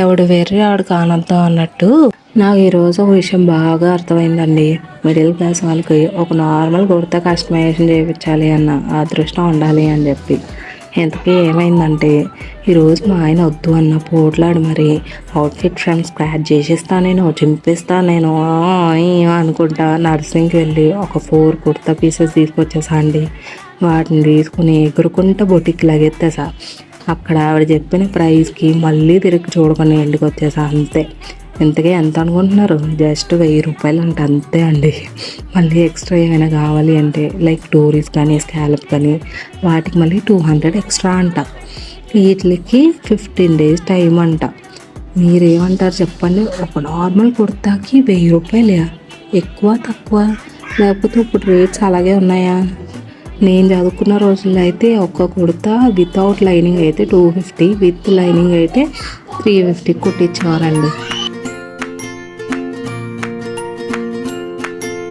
ఎవడు వేరే ఆడు కానొద్దాం అన్నట్టు నాకు ఈరోజు ఒక విషయం బాగా అర్థమైందండి. మిడిల్ క్లాస్ వాళ్ళకి ఒక నార్మల్ కుర్తా కస్టమైజేషన్ చేయించాలి అన్న అదృష్టం ఉండాలి అని చెప్పి. ఇంతకీ ఏమైందంటే ఈరోజు మా ఆయన వద్దు అన్న పోట్లాడు మరి అవుట్ఫిట్ ఫ్రమ్ స్క్రాచ్ చేసేస్తా, నేను చింపిస్తా, నేను అనుకుంటా నర్సింగ్కి వెళ్ళి ఒక 4 కుర్తా పీసెస్ తీసుకొచ్చేసా అండి. వాటిని తీసుకుని ఎగురుకుంటా బొటిక్ లగెత్తేసా. అక్కడ ఆవిడ చెప్పిన ప్రైస్కి మళ్ళీ తిరిగి చూడకుండా ఇంటికి వచ్చేసా అంతే. ఇంతకీ ఎంత అనుకుంటున్నారు? జస్ట్ 1000 రూపాయలు అంట, అంతే అండి. మళ్ళీ ఎక్స్ట్రా ఏమైనా కావాలి అంటే లైక్ టోరీస్ కానీ స్కాలప్ కానీ వాటికి మళ్ళీ 200 ఎక్స్ట్రా అంట. వీటికి 15 days టైం అంట. మీరేమంటారు చెప్పండి? ఒక నార్మల్ కుర్తాకి 1000 రూపాయలే ఎక్కువ తక్కువ? లేకపోతే ఇప్పుడు రేట్స్ అలాగే ఉన్నాయా? నేను చదువుకున్న రోజుల్లో అయితే ఒక్క కుర్తా వితౌట్ లైనింగ్ అయితే 250, విత్ లైనింగ్ అయితే 350 కుట్టించేవారండి.